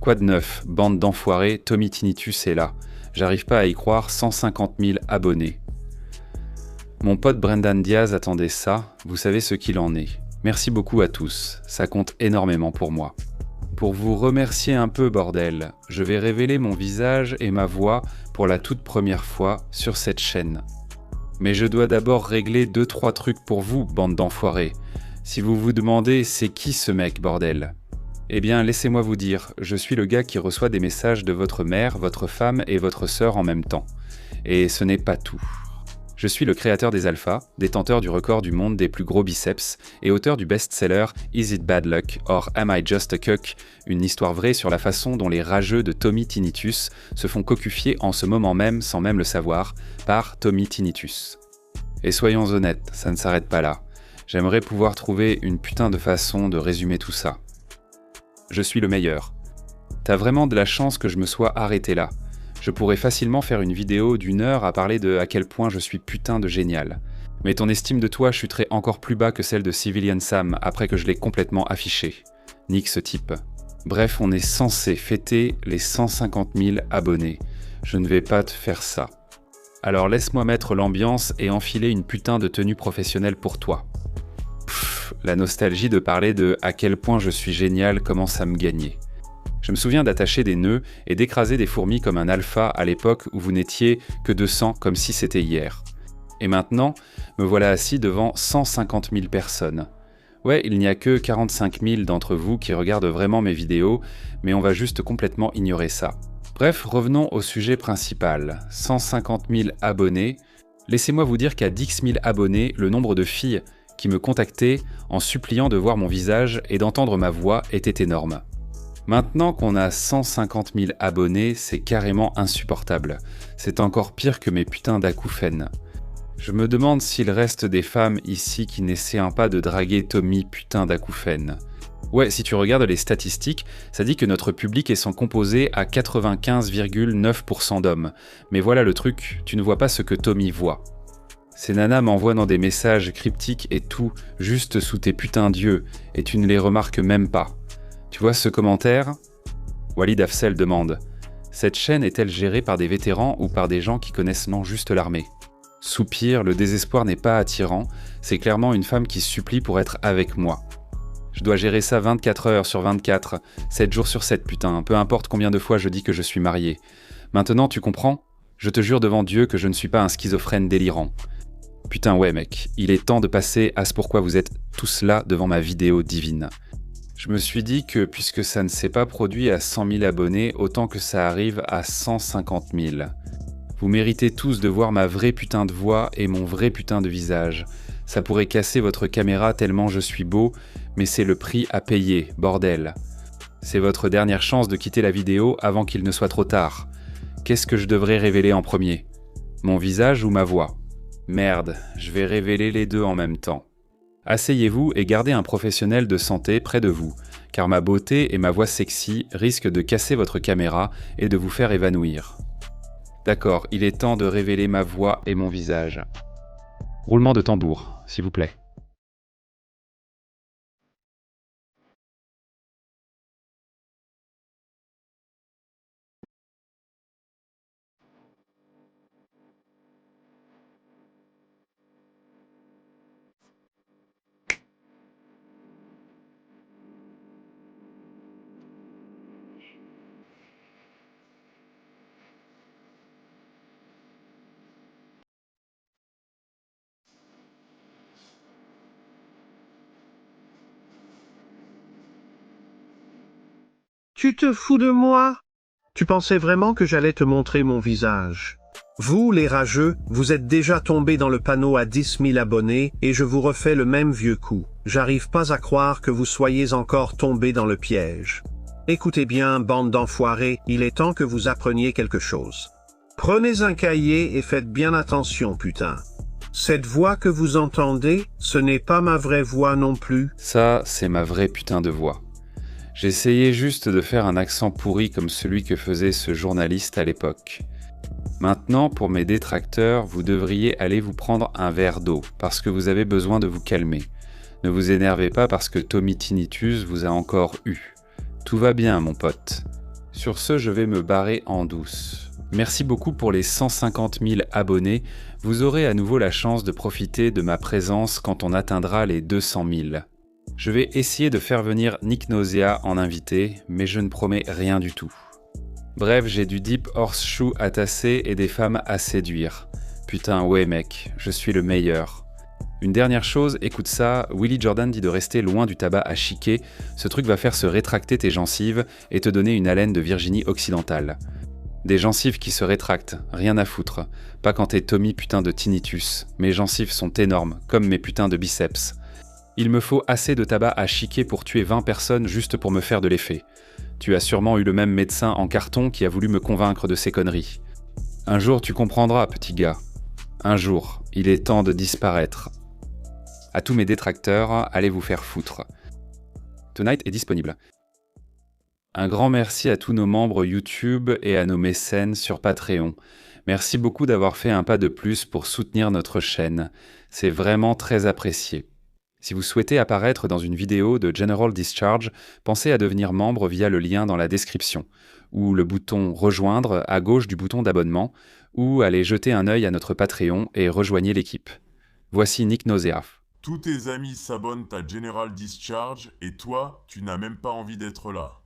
Quoi de neuf, bande d'enfoirés, Tommy Tinnitus est là. J'arrive pas à y croire, 150 000 abonnés. Mon pote Brendan Diaz attendait ça, vous savez ce qu'il en est. Merci beaucoup à tous, ça compte énormément pour moi. Pour vous remercier un peu, bordel, je vais révéler mon visage et ma voix pour la toute première fois sur cette chaîne. Mais je dois d'abord régler 2-3 trucs pour vous, bande d'enfoirés. Si vous vous demandez, c'est qui ce mec, bordel ? Eh bien, laissez-moi vous dire, je suis le gars qui reçoit des messages de votre mère, votre femme et votre sœur en même temps. Et ce n'est pas tout. Je suis le créateur des alphas, détenteur du record du monde des plus gros biceps et auteur du best-seller Is It Bad Luck or Am I Just a Cuck, une histoire vraie sur la façon dont les rageux de Tommy Tinnitus se font cocufier en ce moment même, sans même le savoir, par Tommy Tinnitus. Et soyons honnêtes, ça ne s'arrête pas là. J'aimerais pouvoir trouver une putain de façon de résumer tout ça. Je suis le meilleur. T'as vraiment de la chance que je me sois arrêté là. Je pourrais facilement faire une vidéo d'1 heure à parler de à quel point je suis putain de génial. Mais ton estime de toi chuterait encore plus bas que celle de Civilian Sam après que je l'ai complètement affiché. Nique ce type. Bref, on est censé fêter les 150 000 abonnés. Je ne vais pas te faire ça. Alors laisse-moi mettre l'ambiance et enfiler une putain de tenue professionnelle pour toi. Pfff, la nostalgie de parler de à quel point je suis génial commence à me gagner. Je me souviens d'attacher des nœuds et d'écraser des fourmis comme un alpha à l'époque où vous n'étiez que 200 comme si c'était hier. Et maintenant, me voilà assis devant 150 000 personnes. Ouais, il n'y a que 45 000 d'entre vous qui regardent vraiment mes vidéos, mais on va juste complètement ignorer ça. Bref, revenons au sujet principal. 150 000 abonnés. Laissez-moi vous dire qu'à 10 000 abonnés, le nombre de filles qui me contactaient en suppliant de voir mon visage et d'entendre ma voix était énorme. Maintenant qu'on a 150 000 abonnés, c'est carrément insupportable. C'est encore pire que mes putains d'acouphènes. Je me demande s'il reste des femmes ici qui n'essaient pas de draguer Tommy putain d'acouphènes. Ouais, si tu regardes les statistiques, ça dit que notre public est composé à 95,9% d'hommes. Mais voilà le truc, tu ne vois pas ce que Tommy voit. Ces nanas m'envoient dans des messages cryptiques et tout, juste sous tes putains d'yeux, et tu ne les remarques même pas. Tu vois ce commentaire ? Walid Afsel demande « Cette chaîne est-elle gérée par des vétérans ou par des gens qui connaissent non juste l'armée ?» Soupir, le désespoir n'est pas attirant, c'est clairement une femme qui supplie pour être avec moi. Je dois gérer ça 24 heures sur 24, 7 jours sur 7 putain, peu importe combien de fois je dis que je suis marié. Maintenant tu comprends ? Je te jure devant Dieu que je ne suis pas un schizophrène délirant. Putain ouais mec, il est temps de passer à ce pourquoi vous êtes tous là devant ma vidéo divine. Je me suis dit que puisque ça ne s'est pas produit à 100 000 abonnés, autant que ça arrive à 150 000. Vous méritez tous de voir ma vraie putain de voix et mon vrai putain de visage. Ça pourrait casser votre caméra tellement je suis beau, mais c'est le prix à payer, bordel. C'est votre dernière chance de quitter la vidéo avant qu'il ne soit trop tard. Qu'est-ce que je devrais révéler en premier ? Mon visage ou ma voix ? Merde, je vais révéler les deux en même temps. Asseyez-vous et gardez un professionnel de santé près de vous, car ma beauté et ma voix sexy risquent de casser votre caméra et de vous faire évanouir. D'accord, il est temps de révéler ma voix et mon visage. Roulement de tambour, s'il vous plaît. Tu te fous de moi? Tu pensais vraiment que j'allais te montrer mon visage? Vous, les rageux, vous êtes déjà tombés dans le panneau à 10 000 abonnés et je vous refais le même vieux coup. J'arrive pas à croire que vous soyez encore tombés dans le piège. Écoutez bien, bande d'enfoirés, il est temps que vous appreniez quelque chose. Prenez un cahier et faites bien attention, putain. Cette voix que vous entendez, ce n'est pas ma vraie voix non plus. Ça, c'est ma vraie putain de voix. J'essayais juste de faire un accent pourri comme celui que faisait ce journaliste à l'époque. Maintenant, pour mes détracteurs, vous devriez aller vous prendre un verre d'eau, parce que vous avez besoin de vous calmer. Ne vous énervez pas parce que Tommy Tinnitus vous a encore eu. Tout va bien, mon pote. Sur ce, je vais me barrer en douce. Merci beaucoup pour les 150 000 abonnés. Vous aurez à nouveau la chance de profiter de ma présence quand on atteindra les 200 000. Je vais essayer de faire venir Nick Nausea en invité, mais je ne promets rien du tout. Bref, j'ai du deep horseshoe à tasser et des femmes à séduire. Putain, ouais mec, je suis le meilleur. Une dernière chose, écoute ça, Willie Jordan dit de rester loin du tabac à chiquer, ce truc va faire se rétracter tes gencives et te donner une haleine de Virginie occidentale. Des gencives qui se rétractent, rien à foutre. Pas quand t'es Tommy putain de tinnitus. Mes gencives sont énormes, comme mes putains de biceps. Il me faut assez de tabac à chiquer pour tuer 20 personnes juste pour me faire de l'effet. Tu as sûrement eu le même médecin en carton qui a voulu me convaincre de ces conneries. Un jour tu comprendras, petit gars. Un jour, il est temps de disparaître. À tous mes détracteurs, allez vous faire foutre. Tonight est disponible. Un grand merci à tous nos membres YouTube et à nos mécènes sur Patreon. Merci beaucoup d'avoir fait un pas de plus pour soutenir notre chaîne. C'est vraiment très apprécié. Si vous souhaitez apparaître dans une vidéo de General Discharge, pensez à devenir membre via le lien dans la description, ou le bouton « Rejoindre » à gauche du bouton d'abonnement, ou allez jeter un œil à notre Patreon et rejoignez l'équipe. Voici Nick Nausea. Tous tes amis s'abonnent à General Discharge et toi, tu n'as même pas envie d'être là.